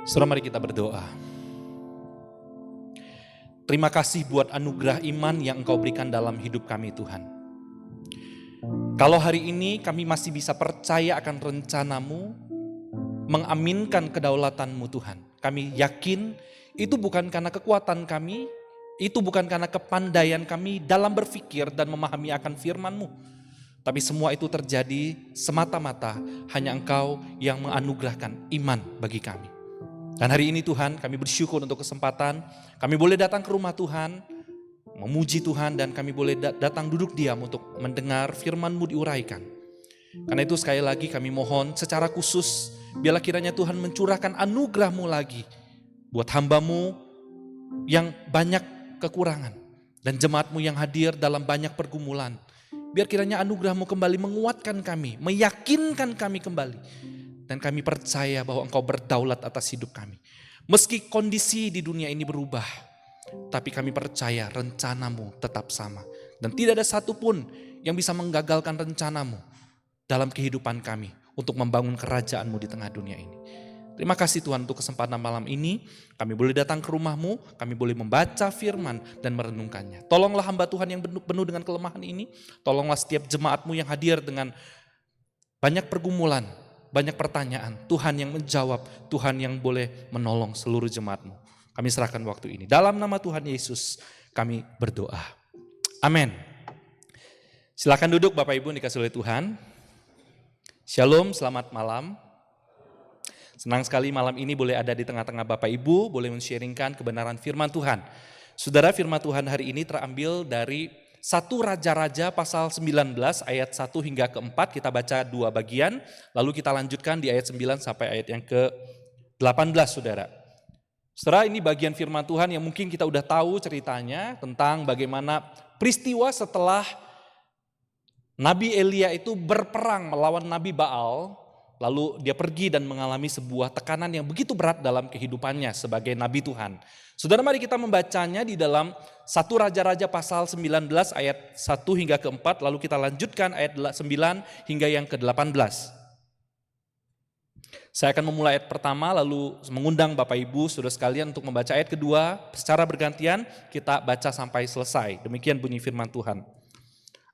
Saudara, mari kita berdoa. Terima kasih buat anugerah iman yang Engkau berikan dalam hidup kami, Tuhan. Kalau hari ini kami masih bisa percaya akan rencana-Mu, mengaminkan kedaulatan-Mu, Tuhan. Kami yakin itu bukan karena kekuatan kami, itu bukan karena kepandaian kami dalam berpikir dan memahami akan firman-Mu. Tapi semua itu terjadi semata-mata hanya Engkau yang menganugerahkan iman bagi kami. Dan hari ini Tuhan, kami bersyukur untuk kesempatan kami boleh datang ke rumah Tuhan, memuji Tuhan, dan kami boleh datang duduk diam untuk mendengar firman-Mu diuraikan. Karena itu sekali lagi kami mohon secara khusus, biarlah kiranya Tuhan mencurahkan anugerah-Mu lagi buat hamba-Mu yang banyak kekurangan dan jemaat-Mu yang hadir dalam banyak pergumulan. Biar kiranya anugerah-Mu kembali menguatkan kami, meyakinkan kami kembali. Dan kami percaya bahwa Engkau berdaulat atas hidup kami. Meski kondisi di dunia ini berubah, tapi kami percaya rencana-Mu tetap sama. Dan tidak ada satupun yang bisa menggagalkan rencana-Mu dalam kehidupan kami untuk membangun kerajaan-Mu di tengah dunia ini. Terima kasih Tuhan untuk kesempatan malam ini. Kami boleh datang ke rumah-Mu, kami boleh membaca firman dan merenungkannya. Tolonglah hamba Tuhan yang penuh dengan kelemahan ini. Tolonglah setiap jemaat-Mu yang hadir dengan banyak pergumulan, banyak pertanyaan. Tuhan yang menjawab, Tuhan yang boleh menolong seluruh jemaat-Mu. Kami serahkan waktu ini. Dalam nama Tuhan Yesus kami berdoa. Amin. Silakan duduk Bapak Ibu dikasih oleh Tuhan. Shalom, selamat malam. Senang sekali malam ini boleh ada di tengah-tengah Bapak Ibu, boleh men-sharingkan kebenaran firman Tuhan. Saudara, firman Tuhan hari ini terambil dari 1 Raja-Raja pasal 19 ayat 1 hingga ke-4. Kita baca 2 bagian, lalu kita lanjutkan di ayat 9 sampai ayat yang ke-18, saudara. Saudara, ini bagian firman Tuhan yang mungkin kita udah tahu ceritanya tentang bagaimana peristiwa setelah Nabi Elia itu berperang melawan Nabi Baal, lalu dia pergi dan mengalami sebuah tekanan yang begitu berat dalam kehidupannya sebagai Nabi Tuhan. Saudara, mari kita membacanya di dalam 1 Raja-Raja pasal 19 ayat 1 hingga ke-4, lalu kita lanjutkan ayat 9 hingga yang ke-18. Saya akan memulai ayat pertama, lalu mengundang Bapak Ibu saudara sekalian untuk membaca ayat kedua. Secara bergantian kita baca sampai selesai. Demikian bunyi firman Tuhan.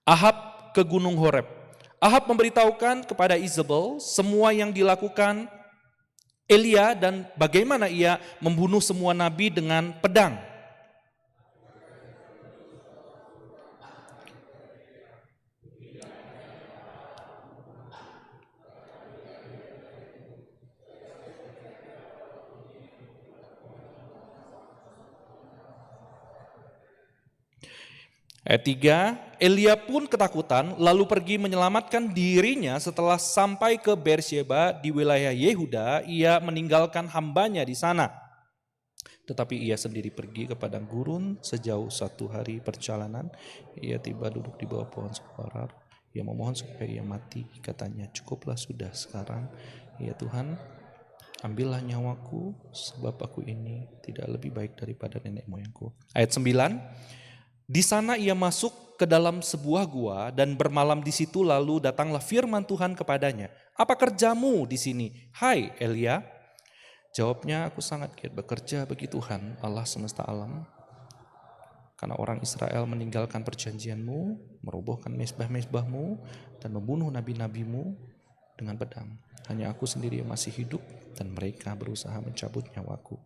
Ahab ke Gunung Horeb. Ahab memberitahukan kepada Izebel semua yang dilakukan Elia dan bagaimana ia membunuh semua nabi dengan pedang. Ayat 3, Elia pun ketakutan lalu pergi menyelamatkan dirinya setelah sampai ke Beersheba di wilayah Yehuda, ia meninggalkan hambanya di sana. Tetapi ia sendiri pergi ke padang gurun sejauh 1 hari perjalanan. Ia tiba duduk di bawah pohon saporar. Ia memohon supaya ia mati. Katanya, cukuplah sudah sekarang. Ya Tuhan, ambillah nyawaku sebab aku ini tidak lebih baik daripada nenek moyangku. Ayat 9. Di sana ia masuk ke dalam sebuah gua dan bermalam di situ, lalu datanglah firman Tuhan kepadanya. Apa kerjamu di sini, hai Elia? Jawabnya, aku sangat giat bekerja bagi Tuhan Allah semesta alam. Karena orang Israel meninggalkan perjanjianmu, merobohkan mezbah-mezbahmu, dan membunuh nabi-nabimu dengan pedang. Hanya aku sendiri yang masih hidup dan mereka berusaha mencabut nyawaku.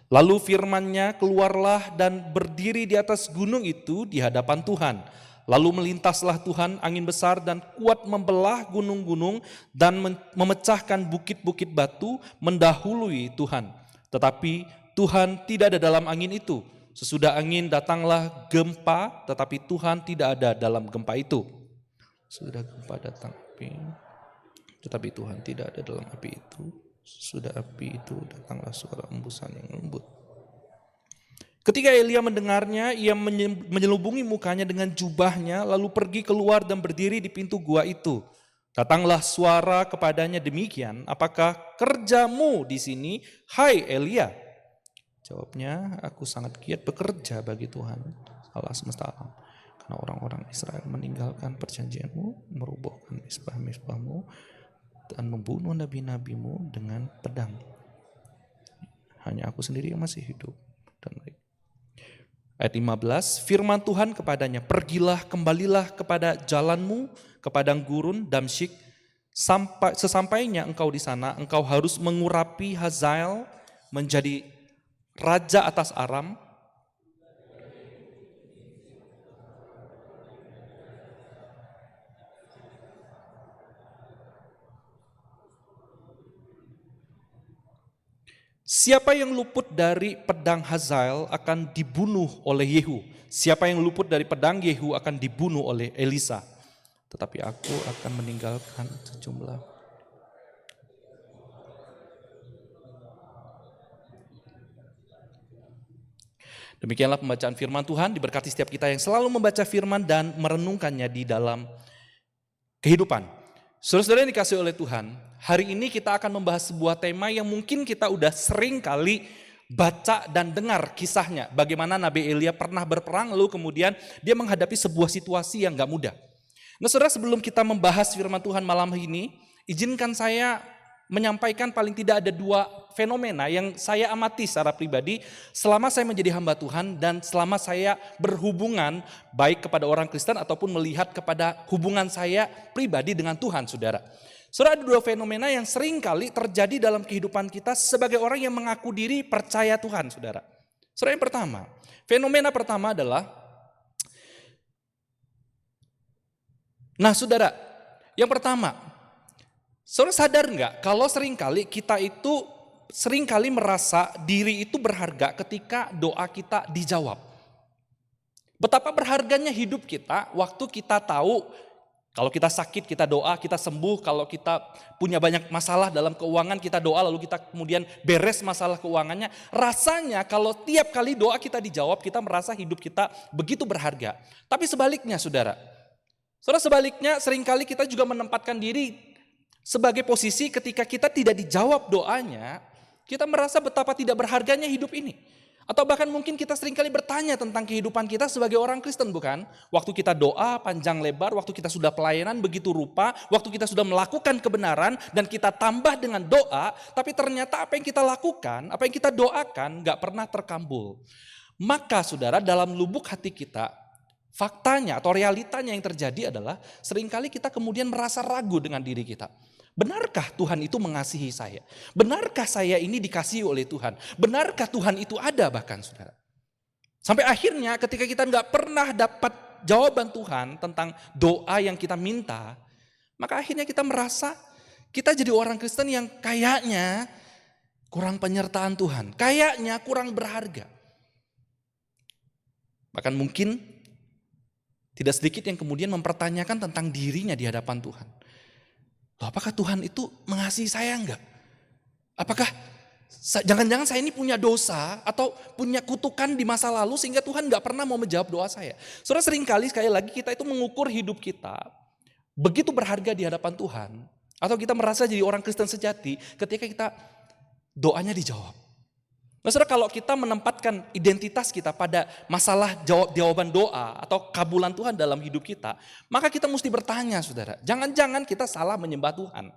Lalu firman-Nya keluarlah dan berdiri di atas gunung itu di hadapan Tuhan. Lalu melintaslah Tuhan angin besar dan kuat membelah gunung-gunung dan memecahkan bukit-bukit batu mendahului Tuhan. Tetapi Tuhan tidak ada dalam angin itu. Sesudah angin datanglah gempa, tetapi Tuhan tidak ada dalam gempa itu. Sudah gempa datang api, tetapi Tuhan tidak ada dalam api itu. Sudah api itu datanglah suara embusan yang lembut. Ketika Elia mendengarnya, ia menyelubungi mukanya dengan jubahnya, lalu pergi keluar dan berdiri di pintu gua itu. Datanglah suara kepadanya demikian, apakah kerjamu di sini, hai Elia? Jawabnya, aku sangat giat bekerja bagi Tuhan Allah semesta alam. Karena orang-orang Israel meninggalkan perjanjianmu, merobohkan mezbah-mezbahmu, dan membunuh nabi-nabimu dengan pedang. hanya aku sendiri yang masih hidup dan baik. Ayat 15, firman Tuhan kepadanya, pergilah, kembalilah kepada jalanmu, ke padang gurun Damsyik. Sesampainya engkau di sana, engkau harus mengurapi Hazael menjadi raja atas Aram. Siapa yang luput dari pedang Hazael akan dibunuh oleh Yehu. Siapa yang luput dari pedang Yehu akan dibunuh oleh Elisa. Tetapi aku akan meninggalkan sejumlah. Demikianlah pembacaan firman Tuhan. Diberkati setiap kita yang selalu membaca firman dan merenungkannya di dalam kehidupan. Saudara-saudara yang dikasihi oleh Tuhan, hari ini kita akan membahas sebuah tema yang mungkin kita udah sering kali baca dan dengar kisahnya. Bagaimana Nabi Elia pernah berperang lalu kemudian dia menghadapi sebuah situasi yang gak mudah. Nah saudara, sebelum kita membahas firman Tuhan malam ini, izinkan saya menyampaikan paling tidak ada dua fenomena yang saya amati secara pribadi selama saya menjadi hamba Tuhan dan selama saya berhubungan baik kepada orang Kristen ataupun melihat kepada hubungan saya pribadi dengan Tuhan, saudara. Saudara, ada dua fenomena yang sering kali terjadi dalam kehidupan kita sebagai orang yang mengaku diri percaya Tuhan, saudara. Saudara, yang pertama, fenomena pertama adalah, nah saudara, yang pertama, saudara sadar nggak kalau seringkali kita itu seringkali merasa diri itu berharga ketika doa kita dijawab. Betapa berharganya hidup kita waktu kita tahu kalau kita sakit kita doa, kita sembuh, kalau kita punya banyak masalah dalam keuangan kita doa lalu kita kemudian beres masalah keuangannya. Rasanya kalau tiap kali doa kita dijawab kita merasa hidup kita begitu berharga. Tapi sebaliknya saudara sebaliknya seringkali kita juga menempatkan diri sebagai posisi ketika kita tidak dijawab doanya, kita merasa betapa tidak berharganya hidup ini. Atau bahkan mungkin kita seringkali bertanya tentang kehidupan kita sebagai orang Kristen, bukan? Waktu kita doa panjang lebar, waktu kita sudah pelayanan begitu rupa, waktu kita sudah melakukan kebenaran dan kita tambah dengan doa, tapi ternyata apa yang kita lakukan, apa yang kita doakan gak pernah terkabul. Maka saudara, dalam lubuk hati kita, faktanya atau realitanya yang terjadi adalah seringkali kita kemudian merasa ragu dengan diri kita. Benarkah Tuhan itu mengasihi saya? Benarkah saya ini dikasihi oleh Tuhan? Benarkah Tuhan itu ada bahkan saudara? Sampai akhirnya ketika kita nggak pernah dapat jawaban Tuhan tentang doa yang kita minta, maka akhirnya kita merasa kita jadi orang Kristen yang kayaknya kurang penyertaan Tuhan. Kayaknya kurang berharga. Bahkan mungkin tidak sedikit yang kemudian mempertanyakan tentang dirinya di hadapan Tuhan. Loh, apakah Tuhan itu mengasihi saya enggak? Apakah jangan-jangan saya ini punya dosa atau punya kutukan di masa lalu sehingga Tuhan enggak pernah mau menjawab doa saya. Saudara, seringkali sekali lagi kita itu mengukur hidup kita begitu berharga di hadapan Tuhan. Atau kita merasa jadi orang Kristen sejati ketika kita doanya dijawab. Nah, saudara, kalau kita menempatkan identitas kita pada masalah jawaban doa atau kabulan Tuhan dalam hidup kita, maka kita mesti bertanya, saudara, jangan-jangan kita salah menyembah Tuhan.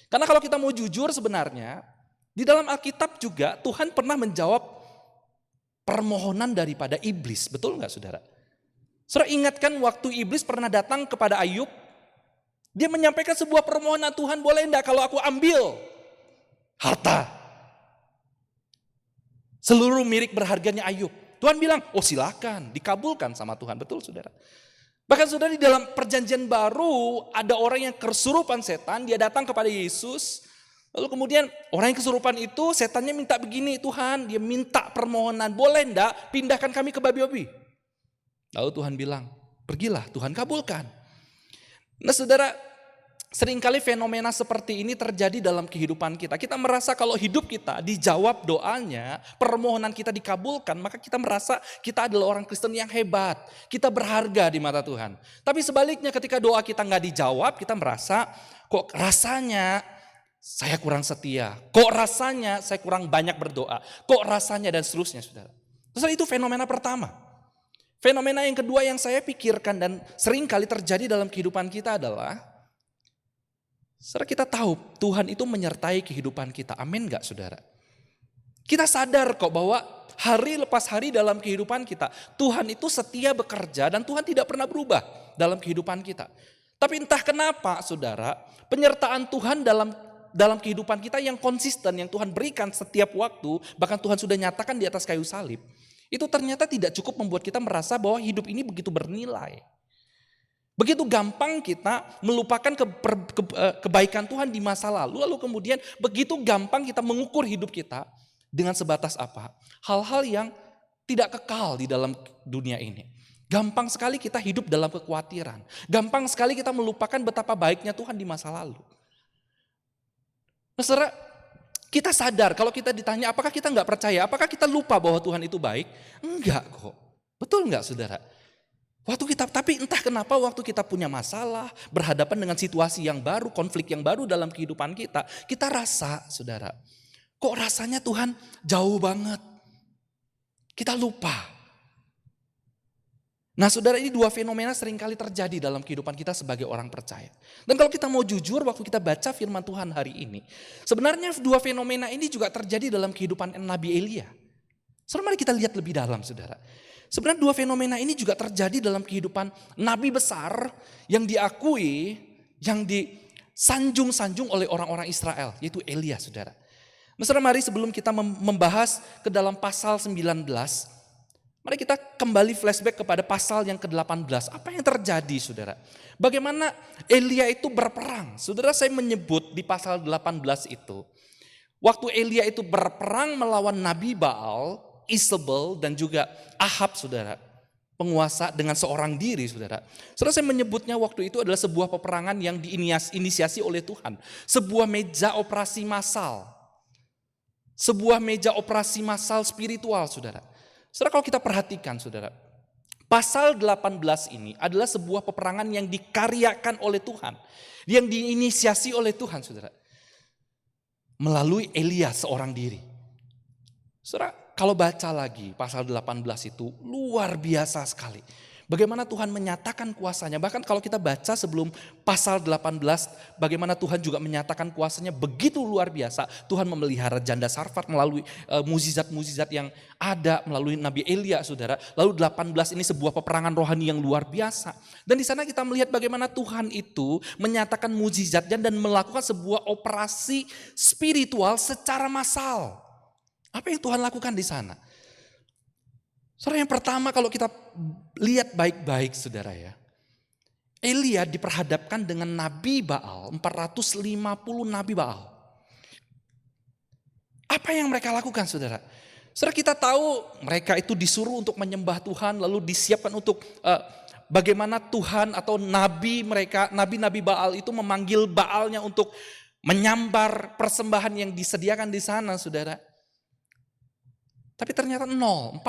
Karena kalau kita mau jujur sebenarnya, di dalam Alkitab juga Tuhan pernah menjawab permohonan daripada iblis, betul nggak saudara? Saudara ingatkan waktu iblis pernah datang kepada Ayub, dia menyampaikan sebuah permohonan, Tuhan boleh enggak kalau aku ambil harta seluruh milik berharganya Ayub. Tuhan bilang, oh silakan, dikabulkan sama Tuhan. Betul saudara. Bahkan saudara, di dalam perjanjian baru ada orang yang kesurupan setan, dia datang kepada Yesus. Lalu kemudian orang yang kesurupan itu setannya minta begini, Tuhan, dia minta permohonan, boleh enggak pindahkan kami ke babi-babi. Lalu Tuhan bilang, pergilah, Tuhan kabulkan. Nah saudara, seringkali fenomena seperti ini terjadi dalam kehidupan kita. Kita merasa kalau hidup kita dijawab doanya, permohonan kita dikabulkan, maka kita merasa kita adalah orang Kristen yang hebat. Kita berharga di mata Tuhan. Tapi sebaliknya ketika doa kita nggak dijawab, kita merasa kok rasanya saya kurang setia. Kok rasanya saya kurang banyak berdoa. Kok rasanya dan seterusnya saudara. Terus itu fenomena pertama. Fenomena yang kedua yang saya pikirkan dan seringkali terjadi dalam kehidupan kita adalah saudara, kita tahu Tuhan itu menyertai kehidupan kita. Amin gak saudara? Kita sadar kok bahwa hari lepas hari dalam kehidupan kita, Tuhan itu setia bekerja dan Tuhan tidak pernah berubah dalam kehidupan kita. Tapi entah kenapa saudara, penyertaan Tuhan dalam kehidupan kita yang konsisten, yang Tuhan berikan setiap waktu, bahkan Tuhan sudah nyatakan di atas kayu salib, itu ternyata tidak cukup membuat kita merasa bahwa hidup ini begitu bernilai. Begitu gampang kita melupakan kebaikan Tuhan di masa lalu, lalu kemudian begitu gampang kita mengukur hidup kita dengan sebatas apa? Hal-hal yang tidak kekal di dalam dunia ini. Gampang sekali kita hidup dalam kekhawatiran. Gampang sekali kita melupakan betapa baiknya Tuhan di masa lalu. Nah, saudara, kita sadar kalau kita ditanya apakah kita nggak percaya, apakah kita lupa bahwa Tuhan itu baik? Enggak kok. Betul nggak saudara? Tapi entah kenapa waktu kita punya masalah, berhadapan dengan situasi yang baru, konflik yang baru dalam kehidupan kita rasa, saudara, kok rasanya Tuhan jauh banget. Kita lupa. Nah saudara, ini dua fenomena seringkali terjadi dalam kehidupan kita sebagai orang percaya. Dan kalau kita mau jujur, waktu kita baca firman Tuhan hari ini, sebenarnya dua fenomena ini juga terjadi dalam kehidupan Nabi Elia. Saudara, mari kita lihat lebih dalam saudara. Sebenarnya dua fenomena ini juga terjadi dalam kehidupan nabi besar yang diakui, yang disanjung-sanjung oleh orang-orang Israel, yaitu Elia, saudara. Nah, saudara, mari sebelum kita membahas ke dalam pasal 19, mari kita kembali flashback kepada pasal yang ke-18. Apa yang terjadi, saudara? Bagaimana Elia itu berperang? Saudara, saya menyebut di pasal 18 itu, waktu Elia itu berperang melawan Nabi Baal, Isabel dan juga Ahab, saudara, penguasa dengan seorang diri, saudara. Saudara, saya menyebutnya waktu itu adalah sebuah peperangan yang diinisiasi oleh Tuhan. Sebuah meja operasi massal. Sebuah meja operasi massal spiritual, saudara. Saudara, kalau kita perhatikan, saudara, pasal 18 ini adalah sebuah peperangan yang dikaryakan oleh Tuhan. Yang diinisiasi oleh Tuhan, saudara. Melalui Elia seorang diri. Saudara, kalau baca lagi pasal 18 itu luar biasa sekali. Bagaimana Tuhan menyatakan kuasanya. Bahkan kalau kita baca sebelum pasal 18, bagaimana Tuhan juga menyatakan kuasanya begitu luar biasa. Tuhan memelihara janda Sarfat melalui mukjizat-mukjizat yang ada melalui Nabi Elia, saudara. Lalu 18 ini sebuah peperangan rohani yang luar biasa. Dan di sana kita melihat bagaimana Tuhan itu menyatakan mukjizatnya dan melakukan sebuah operasi spiritual secara massal. Apa yang Tuhan lakukan di sana? Saudara, yang pertama kalau kita lihat baik-baik, saudara ya. Elia diperhadapkan dengan Nabi Baal, 450 Nabi Baal. Apa yang mereka lakukan, saudara? Saudara, kita tahu mereka itu disuruh untuk menyembah Tuhan, lalu disiapkan untuk bagaimana Tuhan atau nabi mereka, nabi-nabi Baal itu memanggil Baalnya untuk menyambar persembahan yang disediakan di sana, saudara. Tapi ternyata 450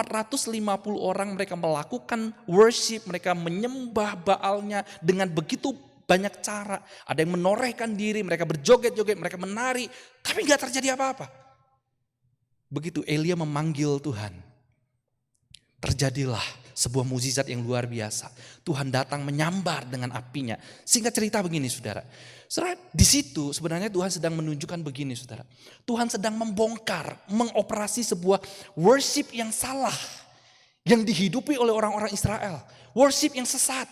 orang mereka melakukan worship, mereka menyembah Baalnya dengan begitu banyak cara. Ada yang menorehkan diri, mereka berjoget-joget, mereka menari, tapi gak terjadi apa-apa. Begitu Elia memanggil Tuhan, terjadilah sebuah mukjizat yang luar biasa. Tuhan datang menyambar dengan apinya. Singkat cerita begini, saudara. Saudara, di situ sebenarnya Tuhan sedang menunjukkan begini, saudara. Tuhan sedang membongkar, mengoperasi sebuah worship yang salah. Yang dihidupi oleh orang-orang Israel. Worship yang sesat.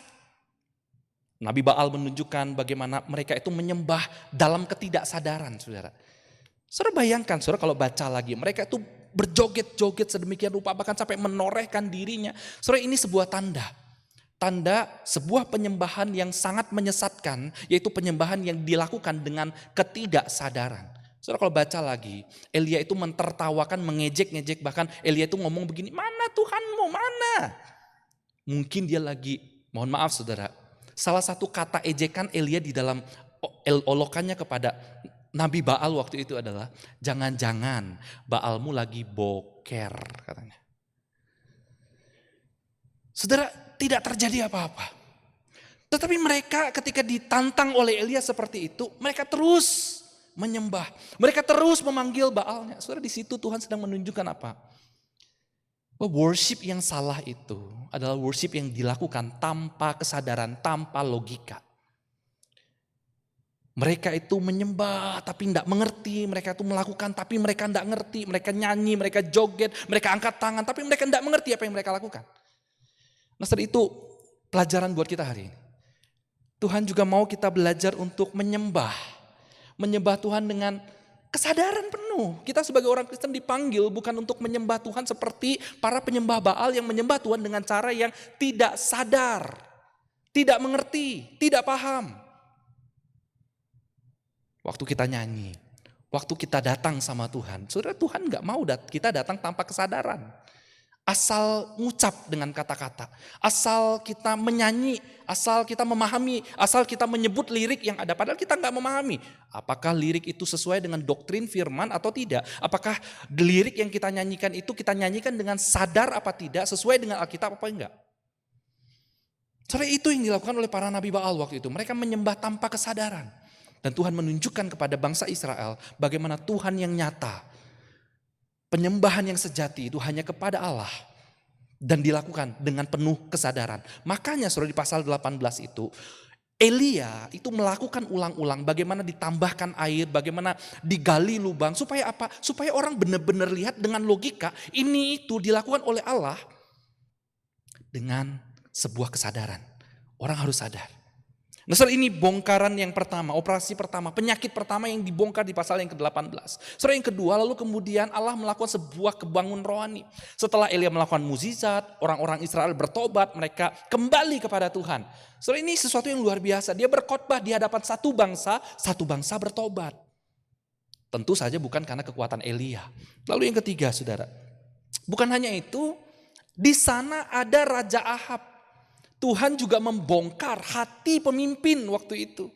Nabi Baal menunjukkan bagaimana mereka itu menyembah dalam ketidaksadaran, saudara. Saudara bayangkan, saudara, kalau baca lagi, mereka itu berjoget-joget sedemikian rupa, bahkan sampai menorehkan dirinya. Saudara, ini sebuah tanda. Tanda sebuah penyembahan yang sangat menyesatkan, yaitu penyembahan yang dilakukan dengan ketidaksadaran. Saudara, kalau baca lagi, Elia itu mentertawakan, mengejek-ngejek, bahkan Elia itu ngomong begini, mana Tuhanmu, mana? Mungkin dia lagi, mohon maaf saudara, salah satu kata ejekan Elia di dalam olokannya kepada Nabi Baal waktu itu adalah, jangan-jangan Baalmu lagi boker, katanya. Saudara, tidak terjadi apa-apa. Tetapi mereka ketika ditantang oleh Elia seperti itu, mereka terus menyembah. Mereka terus memanggil Baalnya. Saudara, di situ Tuhan sedang menunjukkan apa? Bahwa worship yang salah itu adalah worship yang dilakukan tanpa kesadaran, tanpa logika. Mereka itu menyembah tapi tidak mengerti, mereka itu melakukan tapi mereka tidak ngerti, mereka nyanyi, mereka joget, mereka angkat tangan tapi mereka tidak mengerti apa yang mereka lakukan. Nah, setelah itu pelajaran buat kita hari ini. Tuhan juga mau kita belajar untuk menyembah Tuhan dengan kesadaran penuh. Kita sebagai orang Kristen dipanggil bukan untuk menyembah Tuhan seperti para penyembah Baal yang menyembah Tuhan dengan cara yang tidak sadar, tidak mengerti, tidak paham. Waktu kita nyanyi, waktu kita datang sama Tuhan, saudara, Tuhan gak mau kita datang tanpa kesadaran. Asal ngucap dengan kata-kata, asal kita menyanyi, asal kita memahami, asal kita menyebut lirik yang ada. Padahal kita gak memahami. Apakah lirik itu sesuai dengan doktrin firman atau tidak? Apakah lirik yang kita nyanyikan itu kita nyanyikan dengan sadar apa tidak, sesuai dengan Alkitab apa enggak? Saudara, itu yang dilakukan oleh para nabi Baal waktu itu. Mereka menyembah tanpa kesadaran. Dan Tuhan menunjukkan kepada bangsa Israel bagaimana Tuhan yang nyata. Penyembahan yang sejati itu hanya kepada Allah. Dan dilakukan dengan penuh kesadaran. Makanya saudara di pasal 18 itu, Elia itu melakukan ulang-ulang bagaimana ditambahkan air, bagaimana digali lubang. Supaya apa? Supaya orang benar-benar lihat dengan logika ini itu dilakukan oleh Allah dengan sebuah kesadaran. Orang harus sadar. Nah, saudara, ini bongkaran yang pertama, operasi pertama, penyakit pertama yang dibongkar di pasal yang ke-18. Saudara, yang kedua, lalu kemudian Allah melakukan sebuah kebangun rohani. Setelah Elia melakukan mukjizat, orang-orang Israel bertobat, mereka kembali kepada Tuhan. Saudara, ini sesuatu yang luar biasa. Dia berkhotbah di hadapan satu bangsa bertobat. Tentu saja bukan karena kekuatan Elia. Lalu yang ketiga, saudara, bukan hanya itu, di sana ada Raja Ahab. Tuhan juga membongkar hati pemimpin waktu itu.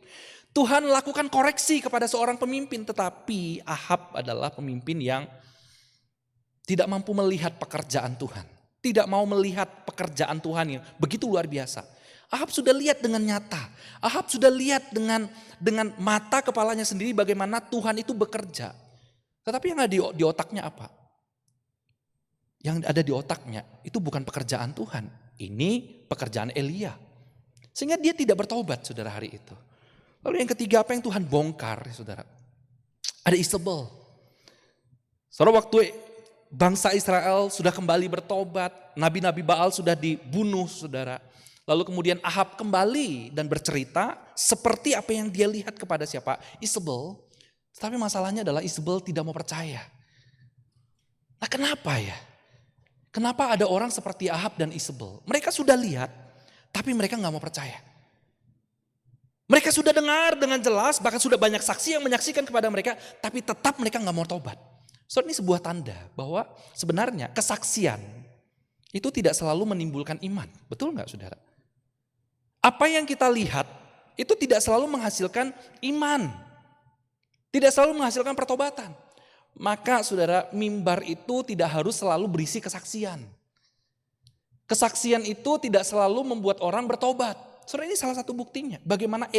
Tuhan lakukan koreksi kepada seorang pemimpin, tetapi Ahab adalah pemimpin yang tidak mampu melihat pekerjaan Tuhan. Tidak mau melihat pekerjaan Tuhan yang begitu luar biasa. Ahab sudah lihat dengan nyata. Ahab sudah lihat dengan mata kepalanya sendiri bagaimana Tuhan itu bekerja. Tetapi yang ada di otaknya apa? Yang ada di otaknya itu bukan pekerjaan Tuhan. Ini pekerjaan Elia. Sehingga dia tidak bertobat, saudara, hari itu. Lalu yang ketiga, apa yang Tuhan bongkar, saudara? Ada Isabel. Saudara, waktu bangsa Israel sudah kembali bertobat, nabi-nabi Baal sudah dibunuh, saudara. Lalu kemudian Ahab kembali dan bercerita seperti apa yang dia lihat kepada siapa? Isabel. Tapi masalahnya adalah Isabel tidak mau percaya. Nah, kenapa ya? Kenapa ada orang seperti Ahab dan Isabel? Mereka sudah lihat, tapi mereka gak mau percaya. Mereka sudah dengar dengan jelas, bahkan sudah banyak saksi yang menyaksikan kepada mereka, tapi tetap mereka gak mau taubat. So, ini sebuah tanda bahwa sebenarnya kesaksian itu tidak selalu menimbulkan iman. Betul gak, saudara? Apa yang kita lihat itu tidak selalu menghasilkan iman. Tidak selalu menghasilkan pertobatan. Maka saudara, mimbar itu tidak harus selalu berisi kesaksian. Kesaksian itu tidak selalu membuat orang bertobat. Saudara, ini salah satu buktinya. Bagaimana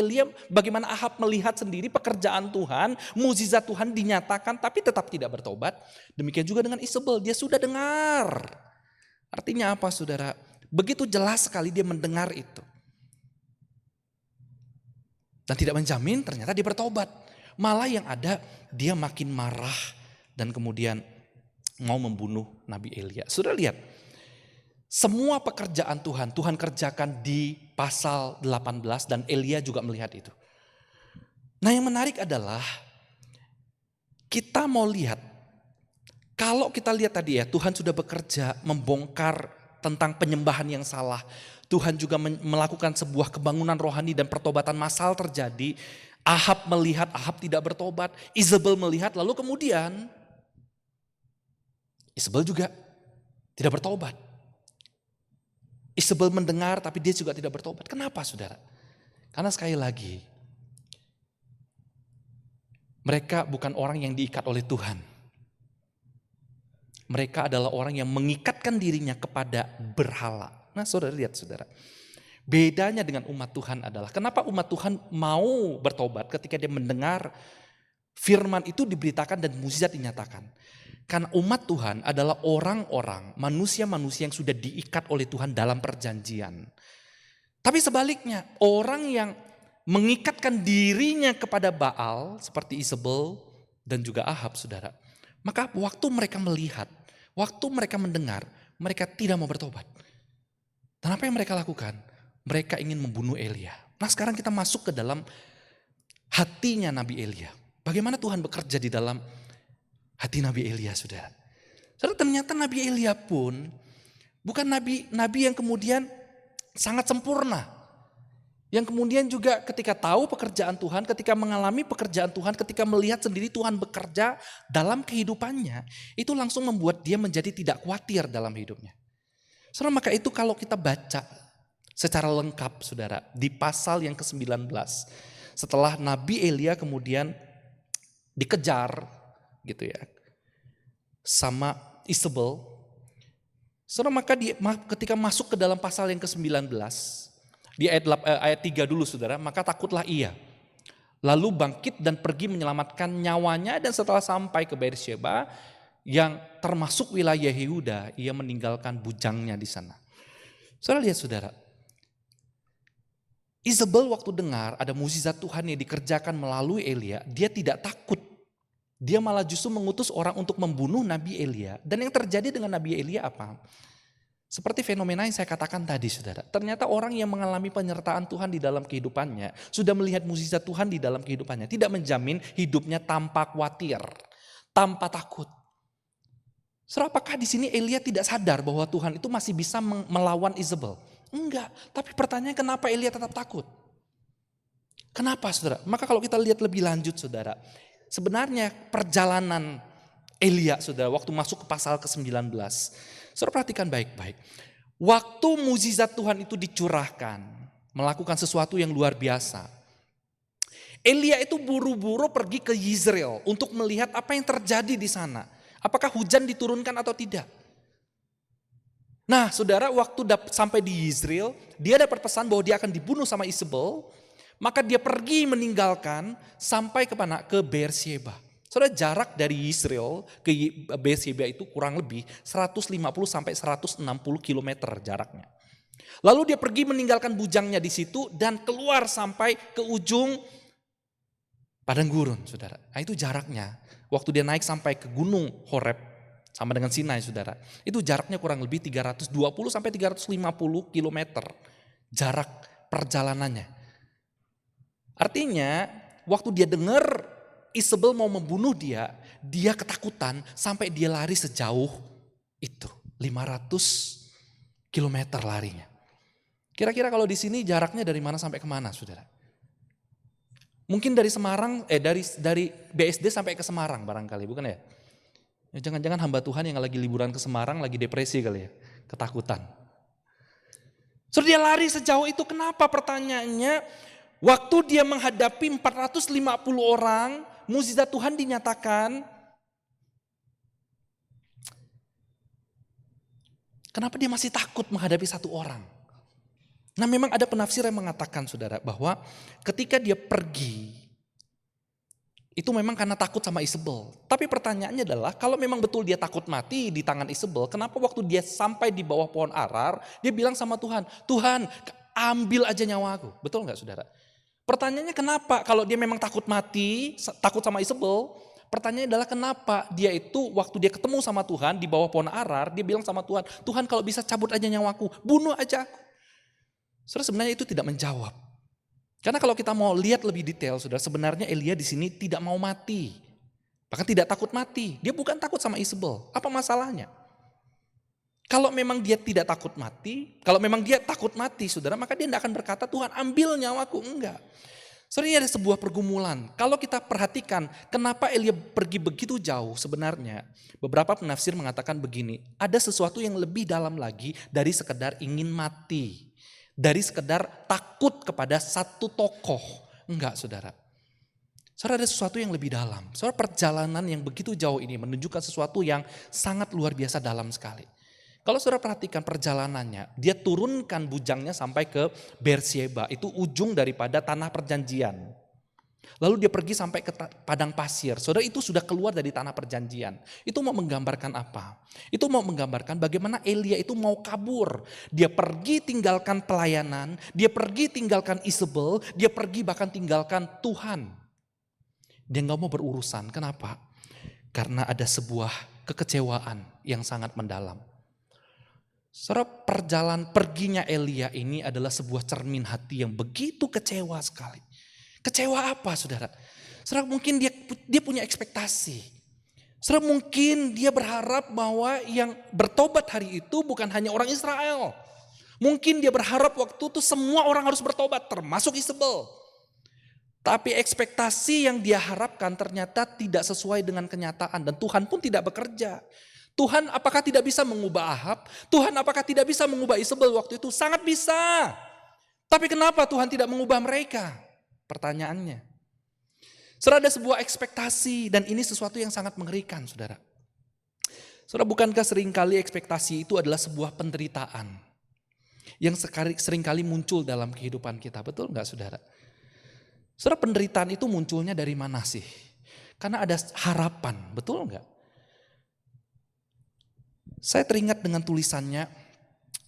Ahab melihat sendiri pekerjaan Tuhan, mukjizat Tuhan dinyatakan tapi tetap tidak bertobat. Demikian juga dengan Isabel, dia sudah dengar. Artinya apa, saudara? Begitu jelas sekali dia mendengar itu. Dan tidak menjamin ternyata dia bertobat. Malah yang ada dia makin marah. Dan kemudian mau membunuh Nabi Elia. Sudah lihat, semua pekerjaan Tuhan kerjakan di pasal 18 dan Elia juga melihat itu. Nah, yang menarik adalah kita mau lihat, kalau kita lihat tadi ya, Tuhan sudah bekerja membongkar tentang penyembahan yang salah. Tuhan juga melakukan sebuah kebangunan rohani dan pertobatan massal terjadi. Ahab melihat, Ahab tidak bertobat. Isabel melihat, lalu kemudian Isabel juga tidak bertobat. Isabel mendengar tapi dia juga tidak bertobat. Kenapa, saudara? Karena sekali lagi, mereka bukan orang yang diikat oleh Tuhan. Mereka adalah orang yang mengikatkan dirinya kepada berhala. Nah, saudara lihat, saudara. Bedanya dengan umat Tuhan adalah kenapa umat Tuhan mau bertobat ketika dia mendengar firman itu diberitakan dan mukjizat dinyatakan. Karena umat Tuhan adalah orang-orang, manusia-manusia yang sudah diikat oleh Tuhan dalam perjanjian. Tapi sebaliknya, orang yang mengikatkan dirinya kepada Baal seperti Isabel dan juga Ahab, saudara. Maka waktu mereka melihat, waktu mereka mendengar, mereka tidak mau bertobat. Dan apa yang mereka lakukan? Mereka ingin membunuh Elia. Nah sekarang kita masuk ke dalam hatinya Nabi Elia. Bagaimana Tuhan bekerja di dalam hati Nabi Elia, saudara. Saudara, ternyata Nabi Elia pun bukan nabi yang kemudian sangat sempurna. Yang kemudian juga ketika tahu pekerjaan Tuhan, ketika mengalami pekerjaan Tuhan, ketika melihat sendiri Tuhan bekerja dalam kehidupannya, itu langsung membuat dia menjadi tidak khawatir dalam hidupnya. Saudara, maka itu kalau kita baca secara lengkap, saudara, di pasal yang ke-19, setelah Nabi Elia kemudian dikejar gitu ya sama Isabel, saudara, maka ketika masuk ke dalam pasal yang ke-19, di ayat 3 dulu, saudara, maka takutlah ia. Lalu bangkit dan pergi menyelamatkan nyawanya, dan setelah sampai ke Beersheba yang termasuk wilayah Yehuda, ia meninggalkan bujangnya di sana. Saudara lihat, saudara, Isabel waktu dengar ada mukjizat Tuhan yang dikerjakan melalui Elia, dia tidak takut. Dia malah justru mengutus orang untuk membunuh Nabi Elia. Dan yang terjadi dengan Nabi Elia apa? Seperti fenomena yang saya katakan tadi, saudara. Ternyata orang yang mengalami penyertaan Tuhan di dalam kehidupannya, sudah melihat mukjizat Tuhan di dalam kehidupannya, tidak menjamin hidupnya tanpa khawatir, tanpa takut. Saudara, apakah di sini Elia tidak sadar bahwa Tuhan itu masih bisa melawan Isabel? Enggak, tapi pertanyaannya kenapa Elia tetap takut? Kenapa, saudara? Maka kalau kita lihat lebih lanjut, saudara, sebenarnya perjalanan Elia, saudara, waktu masuk ke pasal ke-19, saudara perhatikan baik-baik. Waktu mukjizat Tuhan itu dicurahkan, melakukan sesuatu yang luar biasa, Elia itu buru-buru pergi ke Yizreel untuk melihat apa yang terjadi di sana. Apakah hujan diturunkan atau tidak? Nah, saudara, waktu sampai di Yizreel, dia dapat pesan bahwa dia akan dibunuh sama Isabel. Maka dia pergi meninggalkan sampai ke mana? Ke Beersheba. Saudara, jarak dari Yizreel ke Beersheba itu kurang lebih 150 sampai 160 km jaraknya. Lalu dia pergi meninggalkan bujangnya di situ dan keluar sampai ke ujung padang gurun, saudara. Nah, itu jaraknya. Waktu dia naik sampai ke gunung Horeb sama dengan Sinai, saudara. Itu jaraknya kurang lebih 320 sampai 350 km jarak perjalanannya. Artinya waktu dia dengar Isabel mau membunuh dia ketakutan sampai dia lari sejauh itu, 500 km larinya. Kira-kira kalau di sini jaraknya dari mana sampai kemana, saudara? Mungkin dari Semarang, dari BSD sampai ke Semarang barangkali, bukan ya? Jangan-jangan hamba Tuhan yang lagi liburan ke Semarang lagi depresi kali ya, ketakutan. Saudara, dia lari sejauh itu, kenapa? Pertanyaannya, waktu dia menghadapi 450 orang, mukjizat Tuhan dinyatakan. Kenapa dia masih takut menghadapi satu orang? Nah, memang ada penafsir yang mengatakan, saudara, bahwa ketika dia pergi, itu memang karena takut sama Isabel. Tapi pertanyaannya adalah, kalau memang betul dia takut mati di tangan Isabel, kenapa waktu dia sampai di bawah pohon arar, dia bilang sama Tuhan, Tuhan ambil aja nyawaku. Betul nggak, saudara? Pertanyaannya kenapa? Kalau dia memang takut mati, takut sama Isabel, pertanyaannya adalah kenapa dia itu waktu dia ketemu sama Tuhan di bawah pohon arar, dia bilang sama Tuhan, Tuhan kalau bisa cabut aja nyawaku, bunuh aja aku. Saudara, sebenarnya itu tidak menjawab. Karena kalau kita mau lihat lebih detail, saudara, sebenarnya Elia di sini tidak mau mati. Bahkan tidak takut mati. Dia bukan takut sama Isabel. Apa masalahnya? Kalau memang dia tidak takut mati, kalau memang dia takut mati, saudara, maka dia tidak akan berkata, Tuhan ambil nyawaku. Enggak. Saudara, ini ada sebuah pergumulan. Kalau kita perhatikan, kenapa Elia pergi begitu jauh sebenarnya? Beberapa penafsir mengatakan begini, ada sesuatu yang lebih dalam lagi dari sekedar ingin mati. Dari sekedar takut kepada satu tokoh. Enggak, saudara. Saudara, ada sesuatu yang lebih dalam. Saudara, perjalanan yang begitu jauh ini menunjukkan sesuatu yang sangat luar biasa dalam sekali. Kalau saudara perhatikan perjalanannya, dia turunkan bujangnya sampai ke Beersheba. Itu ujung daripada tanah perjanjian. Lalu dia pergi sampai ke padang pasir. Saudara, itu sudah keluar dari tanah perjanjian. Itu mau menggambarkan apa? Itu mau menggambarkan bagaimana Elia itu mau kabur. Dia pergi tinggalkan pelayanan, dia pergi tinggalkan Isabel, dia pergi bahkan tinggalkan Tuhan. Dia gak mau berurusan. Kenapa? Karena ada sebuah kekecewaan yang sangat mendalam. Saudara, perjalanan perginya Elia ini adalah sebuah cermin hati yang begitu kecewa sekali. Kecewa apa, saudara? Saudara, mungkin dia punya ekspektasi. Saudara, mungkin dia berharap bahwa yang bertobat hari itu bukan hanya orang Israel. Mungkin dia berharap waktu itu semua orang harus bertobat, termasuk Isabel. Tapi ekspektasi yang dia harapkan ternyata tidak sesuai dengan kenyataan. Dan Tuhan pun tidak bekerja. Tuhan apakah tidak bisa mengubah Ahab? Tuhan apakah tidak bisa mengubah Isabel waktu itu? Sangat bisa. Tapi kenapa Tuhan tidak mengubah mereka? Pertanyaannya. Saudara, ada sebuah ekspektasi dan ini sesuatu yang sangat mengerikan, saudara. Saudara, bukankah seringkali ekspektasi itu adalah sebuah penderitaan yang seringkali muncul dalam kehidupan kita, betul enggak, saudara? Saudara, penderitaan itu munculnya dari mana sih? Karena ada harapan, betul enggak? Saya teringat dengan tulisannya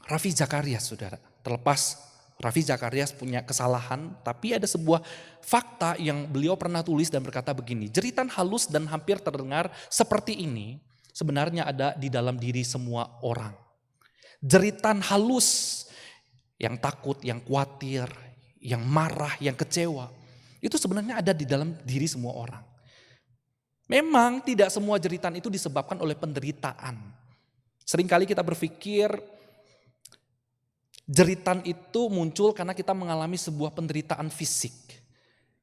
Ravi Zacharias, saudara. Terlepas Ravi Zacharias punya kesalahan, tapi ada sebuah fakta yang beliau pernah tulis dan berkata begini, jeritan halus dan hampir terdengar seperti ini sebenarnya ada di dalam diri semua orang. Jeritan halus yang takut, yang khawatir, yang marah, yang kecewa, itu sebenarnya ada di dalam diri semua orang. Memang tidak semua jeritan itu disebabkan oleh penderitaan. Seringkali kita berpikir jeritan itu muncul karena kita mengalami sebuah penderitaan fisik,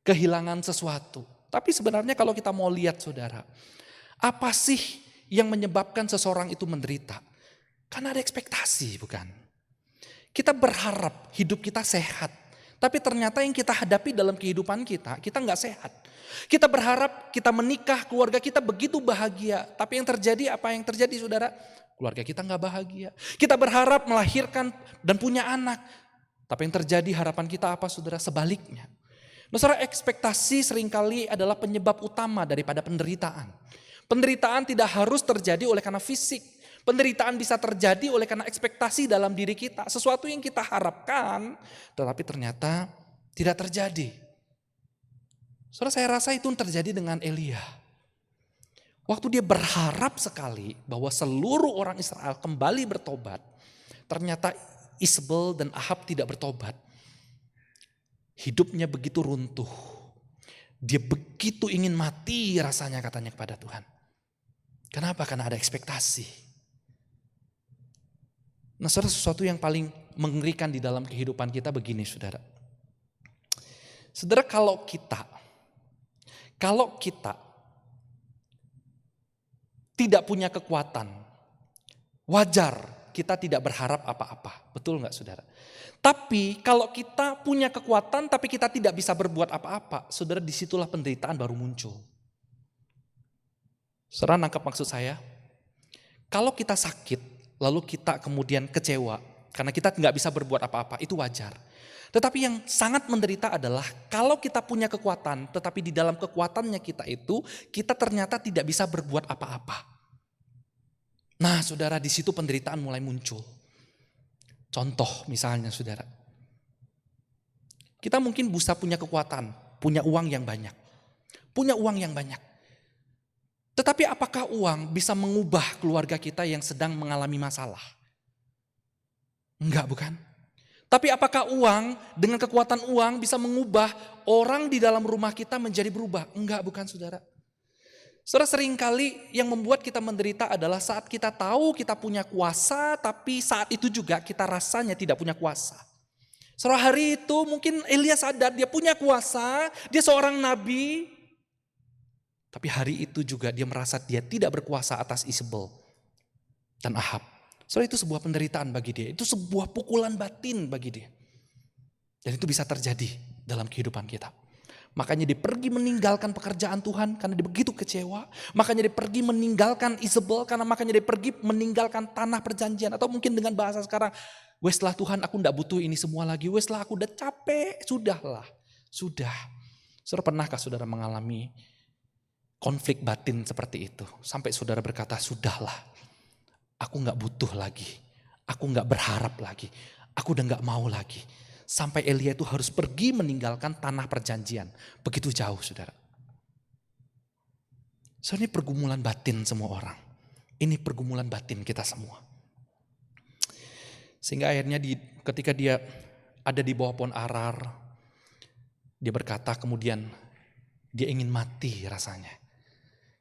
kehilangan sesuatu. Tapi sebenarnya kalau kita mau lihat, saudara, apa sih yang menyebabkan seseorang itu menderita? Karena ada ekspektasi, bukan? Kita berharap hidup kita sehat, tapi ternyata yang kita hadapi dalam kehidupan kita nggak sehat. Kita berharap kita menikah, keluarga kita begitu bahagia, tapi yang terjadi apa yang terjadi, saudara? Keluarga kita nggak bahagia. Kita berharap melahirkan dan punya anak. Tapi yang terjadi harapan kita apa, saudara? Sebaliknya. Nah, saudara, ekspektasi seringkali adalah penyebab utama daripada penderitaan. Penderitaan tidak harus terjadi oleh karena fisik. Penderitaan bisa terjadi oleh karena ekspektasi dalam diri kita. Sesuatu yang kita harapkan tetapi ternyata tidak terjadi. Saudara, saya rasa itu terjadi dengan Elia. Waktu dia berharap sekali bahwa seluruh orang Israel kembali bertobat, ternyata Isabel dan Ahab tidak bertobat. Hidupnya begitu runtuh. Dia begitu ingin mati rasanya, katanya kepada Tuhan. Kenapa? Karena ada ekspektasi. Nah, saudara, sesuatu yang paling mengerikan di dalam kehidupan kita begini, saudara. Saudara, kalau kita tidak punya kekuatan, wajar kita tidak berharap apa-apa. Betul nggak, saudara? Tapi kalau kita punya kekuatan tapi kita tidak bisa berbuat apa-apa, saudara, disitulah penderitaan baru muncul. Saudara, nangkap maksud saya? Kalau kita sakit, lalu kita kemudian kecewa karena kita nggak bisa berbuat apa-apa, itu wajar. Tetapi yang sangat menderita adalah kalau kita punya kekuatan, tetapi di dalam kekuatannya kita ternyata tidak bisa berbuat apa-apa. Nah, saudara, di situ penderitaan mulai muncul. Contoh misalnya, saudara, kita mungkin bisa punya kekuatan, punya uang yang banyak. Tetapi apakah uang bisa mengubah keluarga kita yang sedang mengalami masalah? Enggak, bukan? Tapi apakah uang, dengan kekuatan uang bisa mengubah orang di dalam rumah kita menjadi berubah? Enggak, bukan, saudara. Saudara, seringkali yang membuat kita menderita adalah saat kita tahu kita punya kuasa, tapi saat itu juga kita rasanya tidak punya kuasa. Saudara, hari itu mungkin Elia sadar dia punya kuasa, dia seorang nabi. Tapi hari itu juga dia merasa dia tidak berkuasa atas Isabel dan Ahab. Saudara, itu sebuah penderitaan bagi dia. Itu sebuah pukulan batin bagi dia. Dan itu bisa terjadi dalam kehidupan kita. Makanya dia pergi meninggalkan pekerjaan Tuhan karena dia begitu kecewa. Makanya dia pergi meninggalkan Isabel karena makanya dia pergi meninggalkan tanah perjanjian. Atau mungkin dengan bahasa sekarang, weslah Tuhan, aku enggak butuh ini semua lagi. Weslah, aku udah capek. Sudah. Saudara, pernahkah saudara mengalami konflik batin seperti itu? Sampai saudara berkata, sudahlah, aku gak butuh lagi. Aku gak berharap lagi. Aku udah gak mau lagi. Sampai Elia itu harus pergi meninggalkan tanah perjanjian. Begitu jauh saudara. So, ini pergumulan batin semua orang. Ini pergumulan batin kita semua. Sehingga akhirnya ketika dia ada di bawah pohon arar, dia berkata kemudian dia ingin mati rasanya.